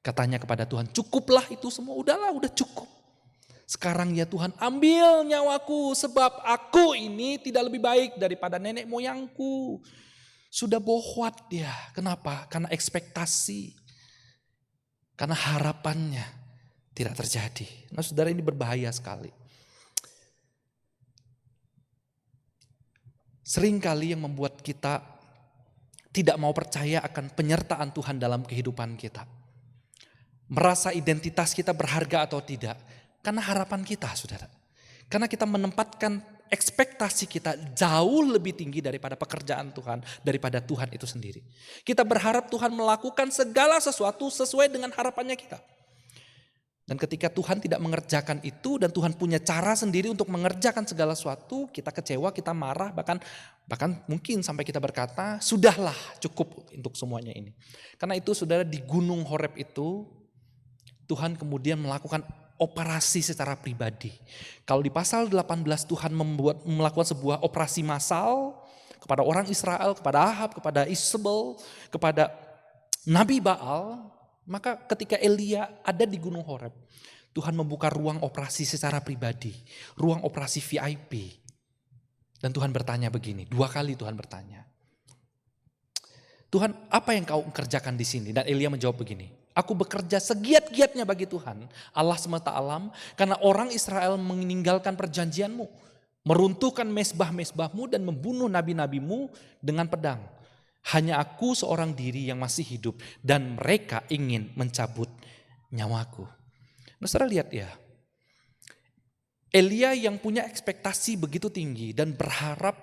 Katanya kepada Tuhan, cukuplah itu semua, udahlah, udah cukup. Sekarang ya Tuhan, ambil nyawaku sebab aku ini tidak lebih baik daripada nenek moyangku. Sudah bohwat dia. Kenapa? Karena ekspektasi. Karena harapannya tidak terjadi. Nah saudara, ini berbahaya sekali. Seringkali yang membuat kita tidak mau percaya akan penyertaan Tuhan dalam kehidupan kita. Merasa identitas kita berharga atau tidak. Karena harapan kita saudara. Karena kita menempatkan ekspektasi kita jauh lebih tinggi daripada pekerjaan Tuhan. Daripada Tuhan itu sendiri. Kita berharap Tuhan melakukan segala sesuatu sesuai dengan harapannya kita. Dan ketika Tuhan tidak mengerjakan itu dan Tuhan punya cara sendiri untuk mengerjakan segala sesuatu, kita kecewa, kita marah, bahkan mungkin sampai kita berkata, sudahlah cukup untuk semuanya ini. Karena itu saudara, di Gunung Horeb itu Tuhan kemudian melakukan operasi secara pribadi. Kalau di pasal 18 Tuhan melakukan sebuah operasi massal kepada orang Israel, kepada Ahab, kepada Isabel, kepada Nabi Baal. Maka ketika Elia ada di Gunung Horeb, Tuhan membuka ruang operasi secara pribadi, ruang operasi VIP. Dan Tuhan bertanya begini, 2 kali Tuhan bertanya, Tuhan, apa yang kau kerjakan di sini? Dan Elia menjawab begini, aku bekerja segiat-giatnya bagi Tuhan, Allah semesta alam, karena orang Israel meninggalkan perjanjianmu, meruntuhkan mesbah-mesbahmu dan membunuh nabi-nabimu dengan pedang. Hanya aku seorang diri yang masih hidup dan mereka ingin mencabut nyawaku. Nah, saudara lihat ya. Elia yang punya ekspektasi begitu tinggi dan berharap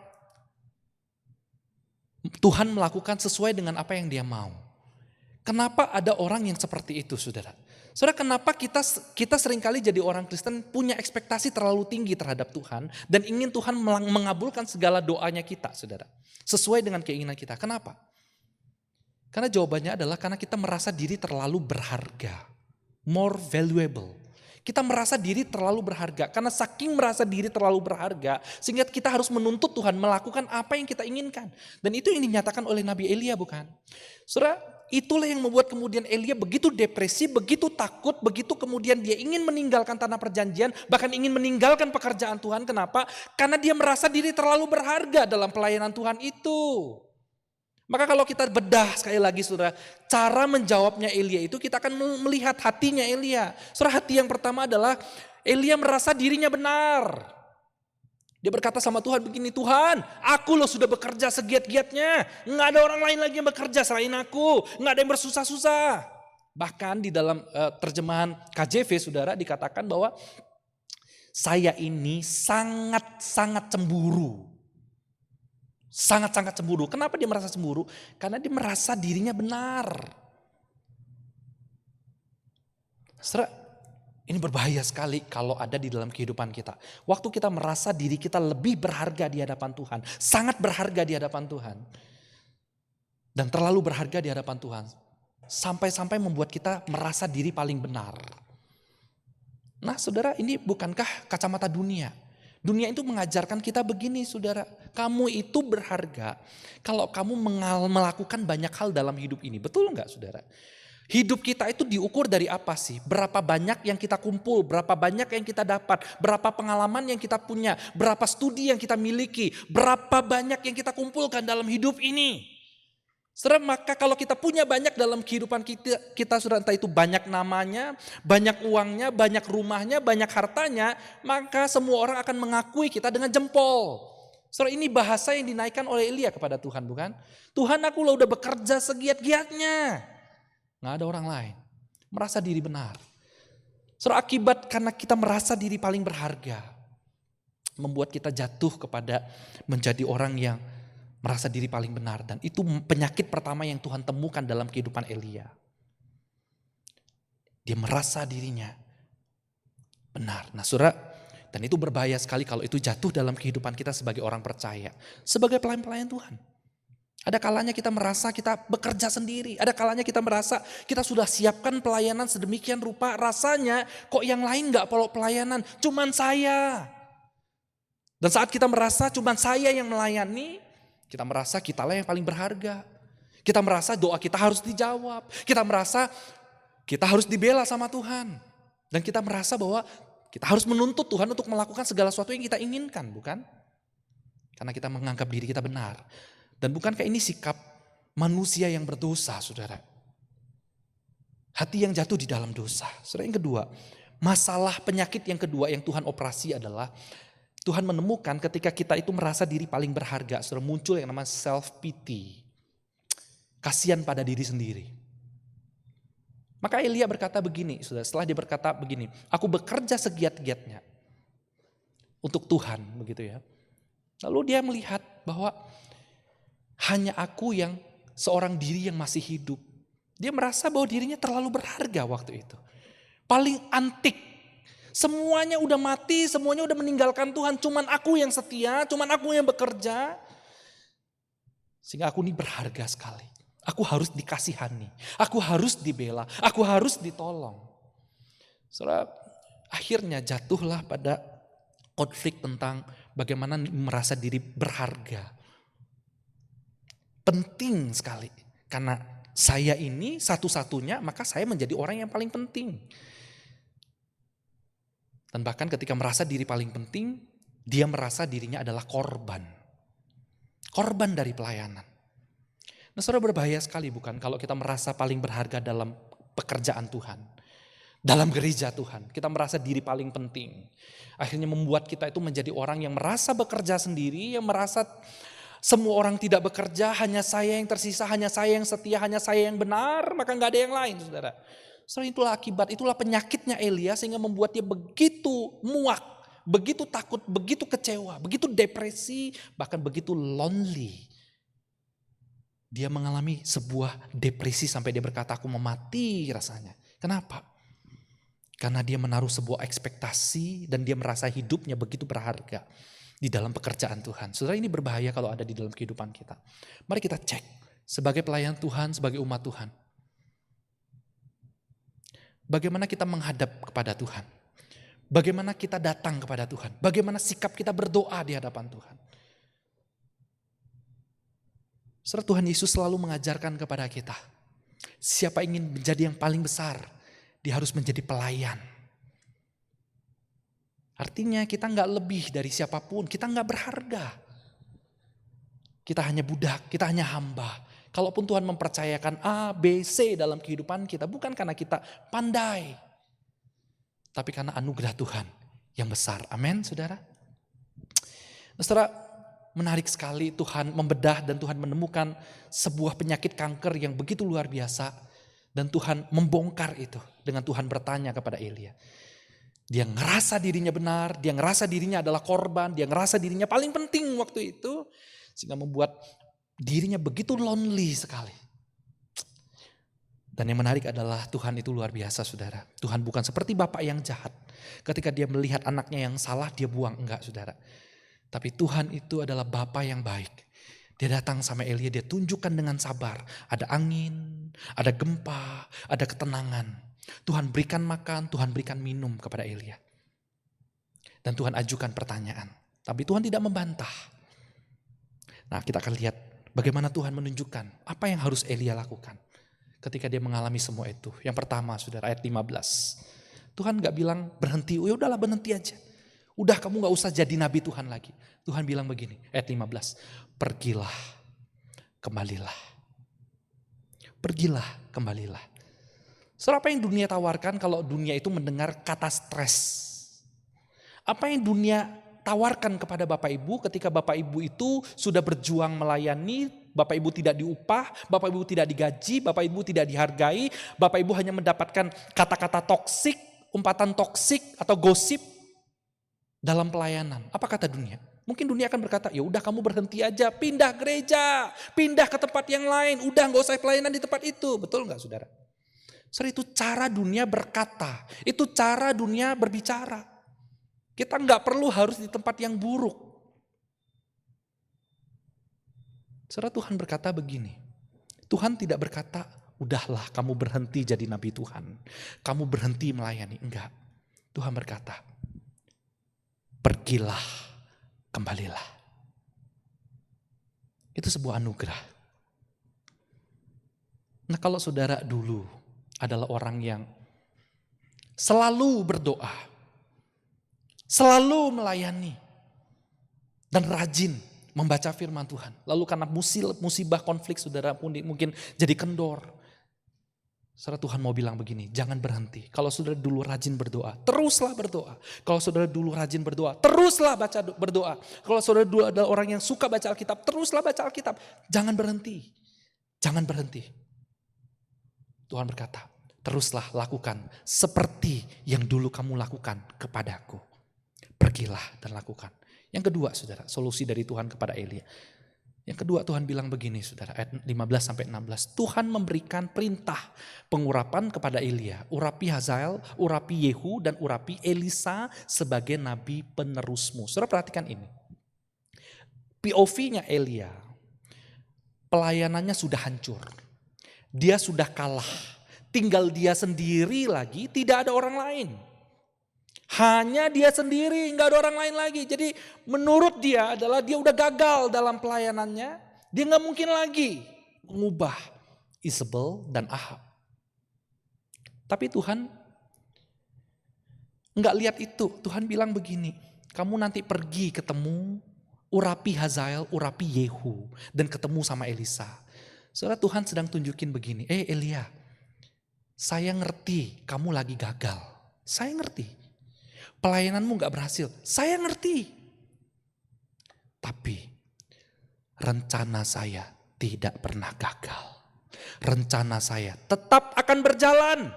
Tuhan melakukan sesuai dengan apa yang dia mau. Kenapa ada orang yang seperti itu saudara? Saudara, kenapa kita seringkali jadi orang Kristen punya ekspektasi terlalu tinggi terhadap Tuhan dan ingin Tuhan mengabulkan segala doanya kita saudara. Sesuai dengan keinginan kita. Kenapa? Karena jawabannya adalah karena kita merasa diri terlalu berharga. More valuable. Kita merasa diri terlalu berharga. Karena saking merasa diri terlalu berharga, sehingga kita harus menuntut Tuhan melakukan apa yang kita inginkan. Dan itu yang dinyatakan oleh Nabi Elia, bukan? Saudara, itulah yang membuat kemudian Elia begitu depresi, begitu takut, begitu kemudian dia ingin meninggalkan tanah perjanjian, bahkan ingin meninggalkan pekerjaan Tuhan. Kenapa? Karena dia merasa diri terlalu berharga dalam pelayanan Tuhan itu. Maka kalau kita bedah sekali lagi saudara, cara menjawabnya Elia itu kita akan melihat hatinya Elia. Saudara, hati yang pertama adalah Elia merasa dirinya benar. Dia berkata sama Tuhan begini, Tuhan, aku loh sudah bekerja segiat-giatnya. Nggak ada orang lain lagi yang bekerja selain aku. Nggak ada yang bersusah-susah. Bahkan di dalam terjemahan KJV saudara dikatakan bahwa saya ini sangat-sangat cemburu. Sangat-sangat cemburu. Kenapa dia merasa cemburu? Karena dia merasa dirinya benar. Saudara, ini berbahaya sekali kalau ada di dalam kehidupan kita. Waktu kita merasa diri kita lebih berharga di hadapan Tuhan. Sangat berharga di hadapan Tuhan. Dan terlalu berharga di hadapan Tuhan. Sampai-sampai membuat kita merasa diri paling benar. Nah saudara, ini bukankah kacamata dunia? Dunia itu mengajarkan kita begini saudara. Kamu itu berharga kalau kamu melakukan banyak hal dalam hidup ini. Betul enggak saudara? Hidup kita itu diukur dari apa sih? Berapa banyak yang kita kumpul, berapa banyak yang kita dapat, berapa pengalaman yang kita punya, berapa studi yang kita miliki, berapa banyak yang kita kumpulkan dalam hidup ini. Saudara, maka kalau kita punya banyak dalam kehidupan kita saudara, entah itu banyak namanya, banyak uangnya, banyak rumahnya, banyak hartanya, maka semua orang akan mengakui kita dengan jempol. Saudara, ini bahasa yang dinaikkan oleh Elia kepada Tuhan, bukan? Tuhan, aku lo udah bekerja segiat-giatnya. Nggak ada orang lain. Merasa diri benar. Saudara, akibat karena kita merasa diri paling berharga, membuat kita jatuh kepada menjadi orang yang merasa diri paling benar. Dan itu penyakit pertama yang Tuhan temukan dalam kehidupan Elia. Dia merasa dirinya benar. Nah saudara, dan itu berbahaya sekali kalau itu jatuh dalam kehidupan kita sebagai orang percaya. Sebagai pelayan-pelayan Tuhan. Ada kalanya kita merasa kita bekerja sendiri. Ada kalanya kita merasa kita sudah siapkan pelayanan sedemikian rupa. Rasanya kok yang lain gak perlu pelayanan. Cuman saya. Dan saat kita merasa cuman saya yang melayani. Kita merasa kitalah yang paling berharga. Kita merasa doa kita harus dijawab. Kita merasa kita harus dibela sama Tuhan. Dan kita merasa bahwa kita harus menuntut Tuhan untuk melakukan segala sesuatu yang kita inginkan, bukan? Karena kita menganggap diri kita benar. Dan bukankah ini sikap manusia yang berdosa, saudara? Hati yang jatuh di dalam dosa. Saudara, yang kedua, masalah penyakit yang kedua yang Tuhan operasi adalah Tuhan menemukan ketika kita itu merasa diri paling berharga, saudara, muncul yang namanya self pity. Kasihan pada diri sendiri. Maka Elia berkata begini, saudara, setelah dia berkata begini, aku bekerja segiat-giatnya untuk Tuhan, begitu ya. Lalu dia melihat bahwa hanya aku yang seorang diri yang masih hidup. Dia merasa bahwa dirinya terlalu berharga waktu itu. Paling antik. Semuanya udah mati, semuanya udah meninggalkan Tuhan. Cuman aku yang setia, cuman aku yang bekerja. Sehingga aku ini berharga sekali. Aku harus dikasihani. Aku harus dibela. Aku harus ditolong. Saudara, akhirnya jatuhlah pada konflik tentang bagaimana merasa diri berharga. Penting sekali. Karena saya ini satu-satunya, maka saya menjadi orang yang paling penting. Dan bahkan ketika merasa diri paling penting, dia merasa dirinya adalah korban. Korban dari pelayanan. Nah saudara, berbahaya sekali bukan kalau kita merasa paling berharga dalam pekerjaan Tuhan. Dalam gereja Tuhan, kita merasa diri paling penting. Akhirnya membuat kita itu menjadi orang yang merasa bekerja sendiri, yang merasa semua orang tidak bekerja, hanya saya yang tersisa, hanya saya yang setia, hanya saya yang benar, maka gak ada yang lain, saudara. Saudara, itulah akibat, itulah penyakitnya Elia sehingga membuat dia begitu muak, begitu takut, begitu kecewa, begitu depresi, bahkan begitu lonely. Dia mengalami sebuah depresi sampai dia berkata, aku mau mati rasanya. Kenapa? Karena dia menaruh sebuah ekspektasi dan dia merasa hidupnya begitu berharga di dalam pekerjaan Tuhan. Saudara, ini berbahaya kalau ada di dalam kehidupan kita. Mari kita cek sebagai pelayan Tuhan, sebagai umat Tuhan. Bagaimana kita menghadap kepada Tuhan? Bagaimana kita datang kepada Tuhan? Bagaimana sikap kita berdoa di hadapan Tuhan? Saudara, Tuhan Yesus selalu mengajarkan kepada kita, siapa ingin menjadi yang paling besar, dia harus menjadi pelayan. Artinya kita gak lebih dari siapapun, kita gak berharga. Kita hanya budak, kita hanya hamba. Kalaupun Tuhan mempercayakan A, B, C dalam kehidupan kita, bukan karena kita pandai, tapi karena anugerah Tuhan yang besar. Amin, saudara. Nah, saudara, menarik sekali Tuhan membedah dan Tuhan menemukan sebuah penyakit kanker yang begitu luar biasa. Dan Tuhan membongkar itu dengan Tuhan bertanya kepada Elia. Dia ngerasa dirinya benar, dia ngerasa dirinya adalah korban, dia ngerasa dirinya paling penting waktu itu. Sehingga membuat dirinya begitu lonely sekali. Dan yang menarik adalah Tuhan itu luar biasa, saudara. Tuhan bukan seperti bapak yang jahat. Ketika dia melihat anaknya yang salah, dia buang. Enggak, saudara. Tapi Tuhan itu adalah bapa yang baik. Dia datang sama Elia, dia tunjukkan dengan sabar. Ada angin, ada gempa, ada ketenangan. Tuhan berikan makan, Tuhan berikan minum kepada Elia. Dan Tuhan ajukan pertanyaan. Tapi Tuhan tidak membantah. Nah, kita akan lihat bagaimana Tuhan menunjukkan apa yang harus Elia lakukan ketika dia mengalami semua itu. Yang pertama, saudara, ayat 15. Tuhan gak bilang berhenti, ya udahlah berhenti aja. Udah kamu gak usah jadi nabi Tuhan lagi. Tuhan bilang begini, ayat 15. Pergilah, kembalilah. Pergilah, kembalilah. Saudara, apa yang dunia tawarkan kalau dunia itu mendengar kata stres? Apa yang dunia tawarkan kepada Bapak Ibu ketika Bapak Ibu itu sudah berjuang melayani, Bapak Ibu tidak diupah, Bapak Ibu tidak digaji, Bapak Ibu tidak dihargai, Bapak Ibu hanya mendapatkan kata-kata toksik, umpatan toksik atau gosip dalam pelayanan. Apa kata dunia? Mungkin dunia akan berkata, ya udah kamu berhenti aja, pindah gereja, pindah ke tempat yang lain, udah gak usah pelayanan di tempat itu. Betul gak saudara? Saudara, itu cara dunia berkata, itu cara dunia berbicara. Kita gak perlu harus di tempat yang buruk. Saudara, Tuhan berkata begini, Tuhan tidak berkata, udahlah kamu berhenti jadi nabi Tuhan, kamu berhenti melayani. Enggak, Tuhan berkata, pergilah, kembalilah. Itu sebuah anugerah. Nah, kalau saudara dulu adalah orang yang selalu berdoa, selalu melayani, dan rajin membaca firman Tuhan. Lalu karena musibah konflik saudara mungkin jadi kendor. Saudara, Tuhan mau bilang begini, jangan berhenti. Kalau saudara dulu rajin berdoa, teruslah berdoa. Kalau saudara dulu rajin berdoa, teruslah berdoa. Kalau saudara dulu adalah orang yang suka baca Alkitab, teruslah baca Alkitab. Jangan berhenti, jangan berhenti. Tuhan berkata, teruslah lakukan seperti yang dulu kamu lakukan kepadaku. Pergilah dan lakukan. Yang kedua saudara, solusi dari Tuhan kepada Elia. Yang kedua Tuhan bilang begini saudara, ayat 15-16. Tuhan memberikan perintah pengurapan kepada Elia. Urapi Hazael, urapi Yehu, dan urapi Elisa sebagai nabi penerusmu. Saudara perhatikan ini. POV-nya Elia, pelayanannya sudah hancur. Dia sudah kalah. Tinggal dia sendiri lagi, tidak ada orang lain. Hanya dia sendiri, nggak ada orang lain lagi. Jadi menurut dia adalah dia udah gagal dalam pelayanannya. Dia nggak mungkin lagi mengubah Isabel dan Ahab. Tapi Tuhan nggak lihat itu. Tuhan bilang begini, kamu nanti pergi ketemu, urapi Hazael, urapi Yehu, dan ketemu sama Elisa. Saudara, Tuhan sedang tunjukin begini, Elia, saya ngerti kamu lagi gagal. Saya ngerti. Pelayananmu gak berhasil, saya ngerti. Tapi rencana saya tidak pernah gagal. Rencana saya tetap akan berjalan.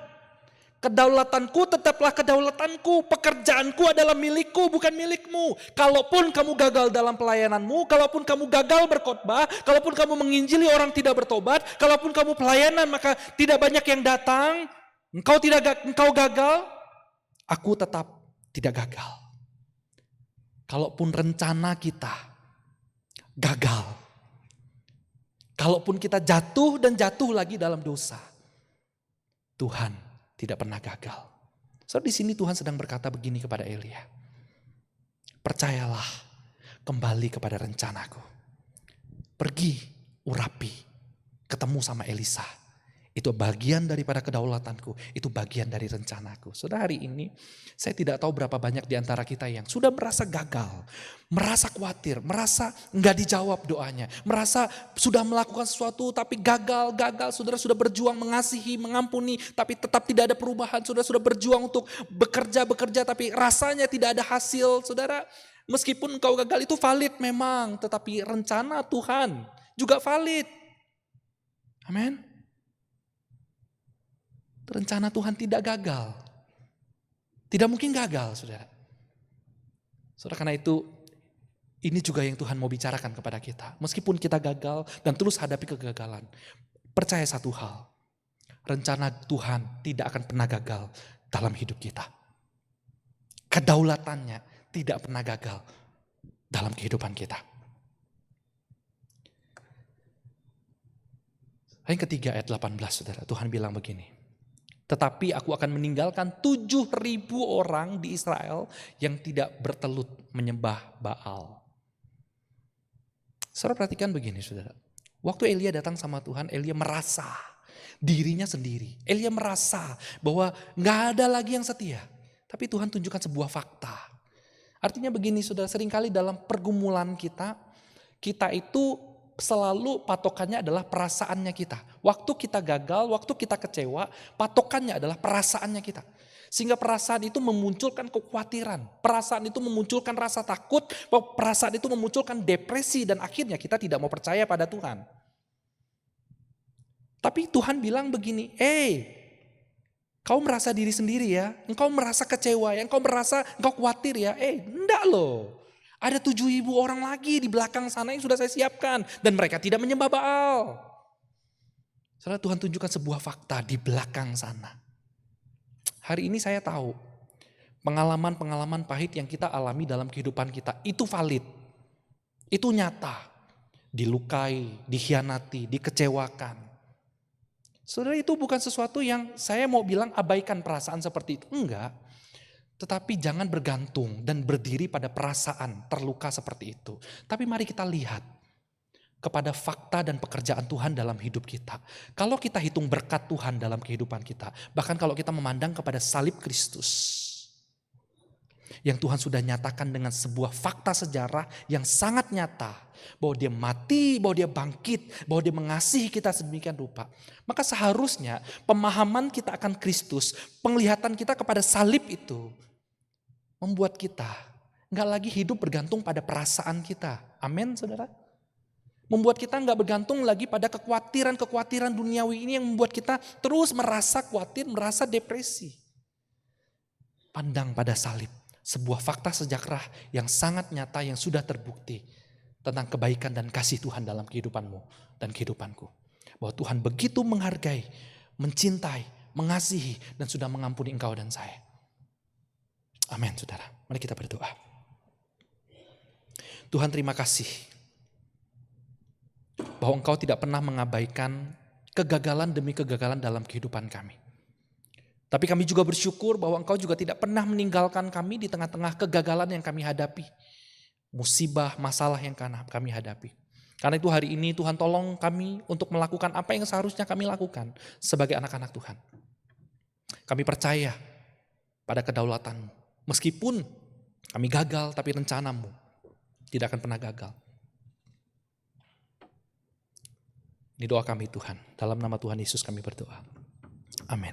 Kedaulatanku tetaplah kedaulatanku. Pekerjaanku adalah milikku, bukan milikmu. Kalaupun kamu gagal dalam pelayananmu, kalaupun kamu gagal berkhotbah, kalaupun kamu menginjili orang tidak bertobat, kalaupun kamu pelayanan maka tidak banyak yang datang, engkau gagal, aku tetap tidak gagal. Kalaupun rencana kita gagal, kalaupun kita jatuh dan jatuh lagi dalam dosa, Tuhan tidak pernah gagal. So di sini Tuhan sedang berkata begini kepada Elia, percayalah kembali kepada rencanaku. Pergi, urapi, ketemu sama Elisa. Itu bagian daripada kedaulatanku, itu bagian dari rencanaku. Saudara, hari ini saya tidak tahu berapa banyak di antara kita yang sudah merasa gagal, merasa khawatir, merasa nggak dijawab doanya, merasa sudah melakukan sesuatu tapi gagal, saudara sudah berjuang mengasihi, mengampuni, tapi tetap tidak ada perubahan, saudara sudah berjuang untuk bekerja tapi rasanya tidak ada hasil. Saudara, meskipun engkau gagal itu valid memang, tetapi rencana Tuhan juga valid. Amin. Rencana Tuhan tidak gagal. Tidak mungkin gagal, saudara. Saudara, karena itu ini juga yang Tuhan mau bicarakan kepada kita. Meskipun kita gagal dan terus hadapi kegagalan, percaya satu hal. Rencana Tuhan tidak akan pernah gagal dalam hidup kita. Kedaulatannya tidak pernah gagal dalam kehidupan kita. Yang ketiga ayat 18, saudara. Tuhan bilang begini. Tetapi aku akan meninggalkan 7.000 orang di Israel yang tidak bertelut menyembah Baal. Saudara perhatikan begini saudara. Waktu Elia datang sama Tuhan, Elia merasa dirinya sendiri. Elia merasa bahwa gak ada lagi yang setia. Tapi Tuhan tunjukkan sebuah fakta. Artinya begini saudara, seringkali dalam pergumulan kita itu selalu patokannya adalah perasaannya kita. Waktu kita gagal, waktu kita kecewa, patokannya adalah perasaannya kita. Sehingga perasaan itu memunculkan kekhawatiran. Perasaan itu memunculkan rasa takut, perasaan itu memunculkan depresi dan akhirnya kita tidak mau percaya pada Tuhan. Tapi Tuhan bilang begini, kau merasa diri sendiri ya, engkau merasa kecewa ya, engkau merasa engkau khawatir ya, enggak loh. Ada 7.000 orang lagi di belakang sana yang sudah saya siapkan. Dan mereka tidak menyembah Baal. Saudara, Tuhan tunjukkan sebuah fakta di belakang sana. Hari ini saya tahu pengalaman-pengalaman pahit yang kita alami dalam kehidupan kita itu valid. Itu nyata. Dilukai, dikhianati, dikecewakan. Saudara, itu bukan sesuatu yang saya mau bilang abaikan perasaan seperti itu. Enggak. Tetapi jangan bergantung dan berdiri pada perasaan terluka seperti itu. Tapi mari kita lihat kepada fakta dan pekerjaan Tuhan dalam hidup kita. Kalau kita hitung berkat Tuhan dalam kehidupan kita, bahkan kalau kita memandang kepada salib Kristus, yang Tuhan sudah nyatakan dengan sebuah fakta sejarah yang sangat nyata, bahwa dia mati, bahwa dia bangkit, bahwa dia mengasihi kita sedemikian rupa. Maka seharusnya pemahaman kita akan Kristus, penglihatan kita kepada salib itu, membuat kita nggak lagi hidup bergantung pada perasaan kita. Amin, saudara. Membuat kita nggak bergantung lagi pada kekhawatiran duniawi ini yang membuat kita terus merasa khawatir, merasa depresi. Pandang pada salib, sebuah fakta sejarah yang sangat nyata yang sudah terbukti tentang kebaikan dan kasih Tuhan dalam kehidupanmu dan kehidupanku. Bahwa Tuhan begitu menghargai, mencintai, mengasihi, dan sudah mengampuni engkau dan saya. Amin, saudara. Mari kita berdoa. Tuhan, terima kasih bahwa engkau tidak pernah mengabaikan kegagalan demi kegagalan dalam kehidupan kami. Tapi kami juga bersyukur bahwa engkau juga tidak pernah meninggalkan kami di tengah-tengah kegagalan yang kami hadapi. Musibah, masalah yang kami hadapi. Karena itu hari ini Tuhan tolong kami untuk melakukan apa yang seharusnya kami lakukan sebagai anak-anak Tuhan. Kami percaya pada kedaulatan-Mu. Meskipun kami gagal, tapi rencana-Mu tidak akan pernah gagal. Ini doa kami Tuhan. Dalam nama Tuhan Yesus kami berdoa. Amin.